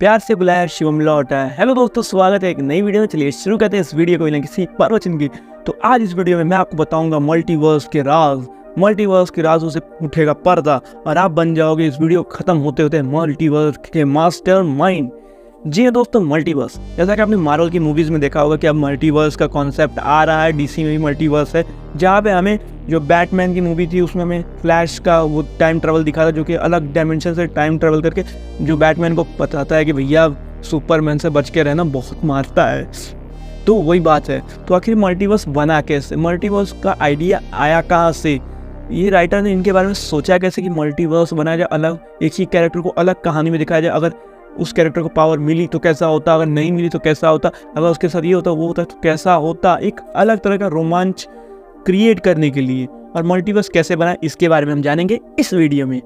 प्यार से बुलाया शिवम लौटा है। हेलो दोस्तों, स्वागत है एक नई वीडियो में। चलिए शुरू करते हैं इस वीडियो को बिना किसी प्रवचन की। तो आज इस वीडियो में मैं आपको बताऊंगा मल्टीवर्स के राज। मल्टीवर्स के राजों से उठेगा पर्दा और आप बन जाओगे इस वीडियो खत्म होते होते मल्टीवर्स के मास्टर माइंड। जी हाँ दोस्तों, मल्टीवर्स जैसा कि आपने मार्वल की मूवीज़ में देखा होगा कि अब मल्टीवर्स का कॉन्सेप्ट आ रहा है। डीसी में भी मल्टीवर्स है, जहाँ पे हमें जो बैटमैन की मूवी थी उसमें हमें फ्लैश का वो टाइम ट्रेवल दिखा था, जो कि अलग डायमेंशन से टाइम ट्रेवल करके जो बैटमैन को बताता है कि भैया सुपरमैन से बच के रहना, बहुत मारता है। तो वही बात है। तो आखिर मल्टीवर्स बना कैसे? मल्टीवर्स का आइडिया आया कहाँ से? ये राइटर ने इनके बारे में सोचा कैसे कि मल्टीवर्स बनाया जाए, अलग एक ही कैरेक्टर को अलग कहानी में दिखाया जाए। अगर उस कैरेक्टर को पावर मिली तो कैसा होता, अगर नहीं मिली तो कैसा होता, अगर उसके साथ ये होता वो होता तो कैसा होता। एक अलग तरह का रोमांच क्रिएट करने के लिए और मल्टीवर्स कैसे बना इसके बारे में हम जानेंगे इस वीडियो में।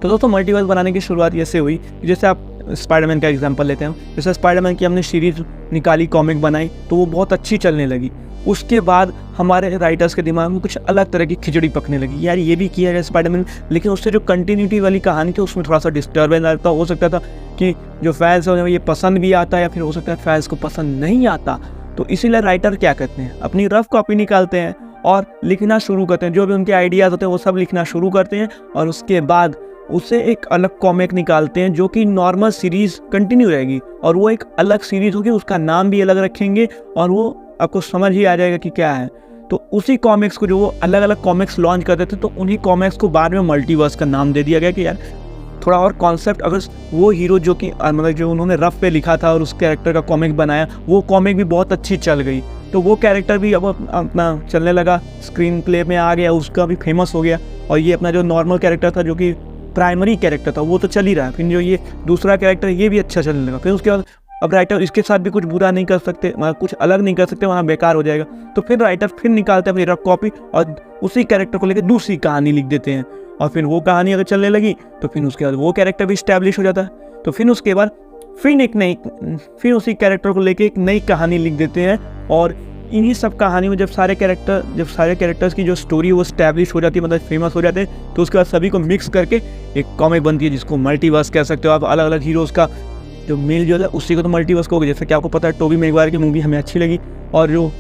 तो दोस्तों, मल्टीवर्स बनाने की शुरुआत ऐसे हुई, जैसे आप स्पाइडरमैन का एग्जांपल लेते हैं। जैसे स्पाइडरमैन की हमने सीरीज निकाली, कॉमिक बनाई, तो वो बहुत अच्छी चलने लगी। उसके बाद हमारे राइटर्स के दिमाग में कुछ अलग तरह की खिचड़ी पकने लगी, यार ये भी किया जाए स्पाइडरमैन, लेकिन उससे जो कंटिन्यूटी वाली कहानी थी उसमें थोड़ा सा डिस्टर्बेंस आता। हो सकता था कि जो फैंस है ये पसंद भी आता है, या फिर हो सकता है फैंस को पसंद नहीं आता। तो इसीलिए राइटर क्या करते हैं, अपनी रफ कॉपी निकालते हैं और लिखना शुरू करते हैं। जो भी उनके आइडियाज़ होते हैं वो सब लिखना शुरू करते हैं और उसके बाद उससे एक अलग कॉमिक निकालते हैं जो कि नॉर्मल सीरीज़ कंटिन्यू रहेगी, और वो एक अलग सीरीज़ होगी, उसका नाम भी अलग रखेंगे और वो आपको समझ ही आ जाएगा कि क्या है। तो उसी कॉमिक्स को जो वो अलग अलग कॉमिक्स लॉन्च करते थे, तो उन्हीं कॉमिक्स को बाद में मल्टीवर्स का नाम दे दिया गया कि यार थोड़ा और कॉन्सेप्ट, अगर वो हीरो जो कि मतलब जो उन्होंने रफ पे लिखा था और उस कैरेक्टर का कॉमिक बनाया, वो कॉमिक भी बहुत अच्छी चल गई, तो वो कैरेक्टर भी अब अपना चलने लगा, स्क्रीन प्ले में आ गया, उसका भी फेमस हो गया। और ये अपना जो नॉर्मल कैरेक्टर था, जो कि प्राइमरी कैरेक्टर था, वो तो चल ही रहा है। फिर जो ये दूसरा कैरेक्टर ये भी अच्छा चलने लगा। फिर उसके बाद अब राइटर इसके साथ भी कुछ बुरा नहीं कर सकते, मतलब कुछ अलग नहीं कर सकते, वहाँ बेकार हो जाएगा। तो फिर राइटर फिर निकालते हैं अपनी रफ कॉपी और उसी कैरेक्टर को लेकर दूसरी कहानी लिख देते हैं। और फिर वो कहानी अगर चलने लगी तो फिर उसके बाद वो कैरेक्टर भी इस्टेब्लिश हो जाता है। तो फिर उसके बाद फिर उसी कैरेक्टर को लेकर एक नई कहानी लिख देते हैं। और इन्हीं सब कहानी में जब सारे कैरेक्टर्स की जो स्टोरी वो स्टैब्लिश हो जाती है, मतलब फेमस हो जाते हैं, तो उसके बाद सभी को मिक्स करके एक कॉमिक बनती है जिसको मल्टीवर्स कह सकते हो आप। अलग अलग हीरोज़ का जो मेल जो है उसी को तो मल्टीवर्स कहोगे। जैसे कि आपको पता है टोबी मैगवायर की मूवी हमें अच्छी लगी, और जो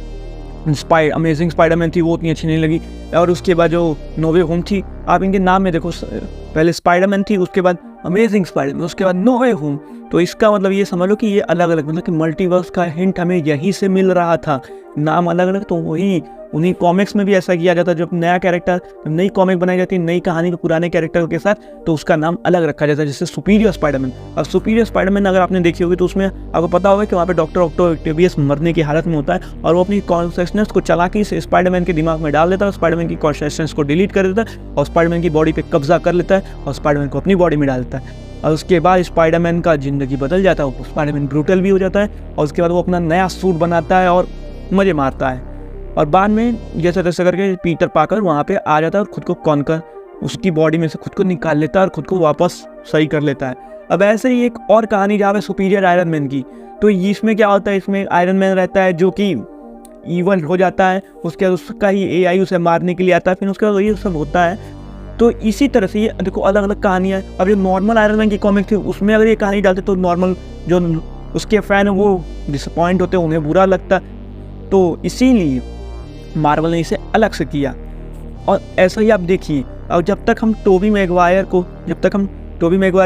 अमेजिंग स्पाइडरमैन थी वो उतनी अच्छी नहीं लगी। और उसके बाद जो नो वे होम थी, आप इनके नाम में देखो, पहले स्पाइडरमैन थी, उसके बाद अमेजिंग स्पाइडरमैन, उसके बाद नो वे होम। तो इसका मतलब ये समझ लो कि ये अलग अलग, मतलब कि मल्टीवर्स का हिंट हमें यहीं से मिल रहा था, नाम अलग अलग। तो वही उन्हीं कॉमिक्स में भी ऐसा किया जाता है, जब नया कैरेक्टर, नई कॉमिक बनाई जाती है नई कहानी में पुराने कैरेक्टर के साथ, तो उसका नाम अलग रखा जाता है। जैसे सुपीरियर स्पाइडरमैन। अब सुपीरियर स्पाइडरमैन अगर आपने देखी होगी तो उसमें आपको पता होगा कि वहाँ पे डॉक्टर ऑक्टोवियस मरने की हालत में होता है, और वो अपनी कॉन्शियसनेस को चालाकी से स्पाइडरमैन के दिमाग में डाल देता है, स्पाइडरमैन की कॉन्शियसनेस को डिलीट कर देता है और स्पाइडरमैन की बॉडी पर कब्जा कर लेता है और स्पाइडरमैन को अपनी बॉडी में डाल देता है। और उसके बाद स्पाइडरमैन का ज़िंदगी बदल जाता है, वो स्पाइडरमैन ब्रूटल भी हो जाता है, और उसके बाद वो अपना नया सूट बनाता है और मज़े मारता है। और बाद में जैसे तैसे करके पीटर पार्कर वहाँ पे आ जाता है और खुद को कॉन्कर, उसकी बॉडी में से खुद को निकाल लेता है और खुद को वापस सही कर लेता है। अब ऐसे ही एक और कहानी जहाँ पे सुपीरियर आयरन मैन की, तो इसमें क्या होता है, इसमें आयरन मैन रहता है जो कि ईवल हो जाता है, उसके बाद उसका ही एआई उसे मारने के लिए आता है, फिर उसके बाद ये सब होता है। तो इसी तरह से ये देखो अलग अलग कहानियाँ। अब जो नॉर्मल आयरन मैन की कॉमिक थी उसमें अगर ये कहानी डालते तो नॉर्मल जो उसके फ़ैन है वो डिसअपॉइंट होते, उन्हें बुरा लगता। तो इसीलिए मार्वल ने इसे अलग से किया। और ऐसा ही आप देखिए, और जब तक हम टोबी मैगवायर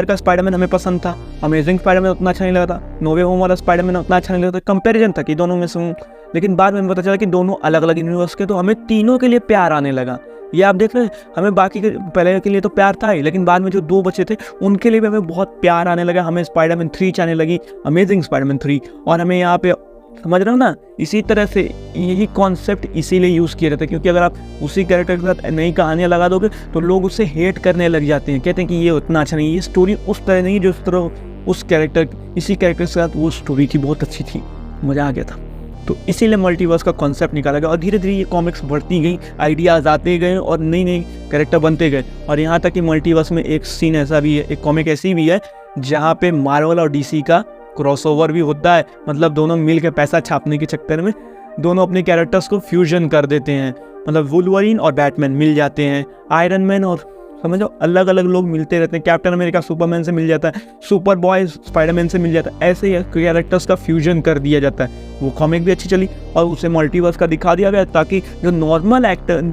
का स्पाइडरमैन हमें पसंद था, अमेजिंग स्पाइडरमैन उतना अच्छा नहीं लगा था, नो वे होम वाला स्पाइडरमैन उतना अच्छा नहीं लगा था, कंपैरिजन था कि दोनों में से। लेकिन बाद में पता चला कि दोनों अलग अलग यूनिवर्स के, तो हमें तीनों के लिए प्यार आने लगा। ये आप देख रहे हैं, हमें बाकी के पहले के लिए तो प्यार था ही, लेकिन बाद में जो दो बचे थे उनके लिए भी हमें बहुत प्यार आने लगा। हमें स्पाइडरमैन 3 आने लगी, अमेजिंग स्पाइडरमैन 3, और हमें यहाँ पे समझ रहे हो ना, इसी तरह से यही कॉन्सेप्ट इसीलिए यूज़ किया जाता है, क्योंकि अगर आप उसी कैरेक्टर के साथ नई कहानियाँ लगा दोगे तो लोग उससे हेट करने लग जाते हैं, कहते हैं कि ये उतना अच्छा नहीं, ये स्टोरी उस तरह नहीं जो तरह इसी कैरेक्टर के साथ वो स्टोरी थी, बहुत अच्छी थी, मज़ा आ गया था। तो इसीलिए मल्टीवर्स का कॉन्सेप्ट निकाला गया और धीरे धीरे ये कॉमिक्स बढ़ती गई, आइडियाज़ आते गए और नई नई कैरेक्टर बनते गए। और यहाँ तक कि मल्टीवर्स में एक सीन ऐसा भी है, एक कॉमिक ऐसी भी है जहाँ पे मार्वल और डीसी का क्रॉसओवर भी होता है, मतलब दोनों मिल के पैसा छापने के चक्कर में दोनों अपने कैरेक्टर्स को फ्यूजन कर देते हैं। मतलब वुल्वरीन और बैटमैन मिल जाते हैं, आयरन मैन और समझो, अलग अलग लोग मिलते रहते हैं। कैप्टन अमेरिका सुपरमैन से मिल जाता है, सुपर बॉय स्पाइडरमैन से मिल जाता है, ऐसे ही कैरेक्टर्स का फ्यूजन कर दिया जाता है। वो कॉमिक भी अच्छी चली और उसे मल्टीवर्स का दिखा दिया गया ताकि जो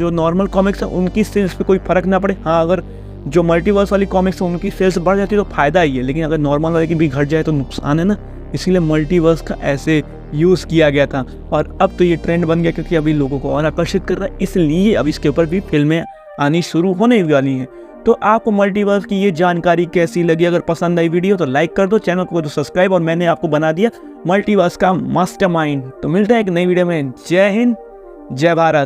नॉर्मल कॉमिक्स है उनकी सेल्स पे कोई फर्क ना पड़े। हाँ, अगर जो मल्टीवर्स वाली कॉमिक्स है उनकी सेल्स बढ़ जाती है तो फायदा ही है, लेकिन अगर नॉर्मल वाले की भी घट जाए तो नुकसान है ना। इसीलिए मल्टीवर्स का ऐसे यूज़ किया गया था और अब तो ये ट्रेंड बन गया क्योंकि अभी लोगों को और आकर्षित कर रहा है, इसलिए अब इसके ऊपर भी फिल्में आनी शुरू होने वाली हैं। तो आपको मल्टीवर्स की ये जानकारी कैसी लगी? अगर पसंद आई वीडियो तो लाइक कर दो, चैनल को तो सब्सक्राइब, और मैंने आपको बना दिया मल्टीवर्स का मास्टरमाइंड। तो मिलते हैं एक नई वीडियो में। जय हिंद, जय भारत।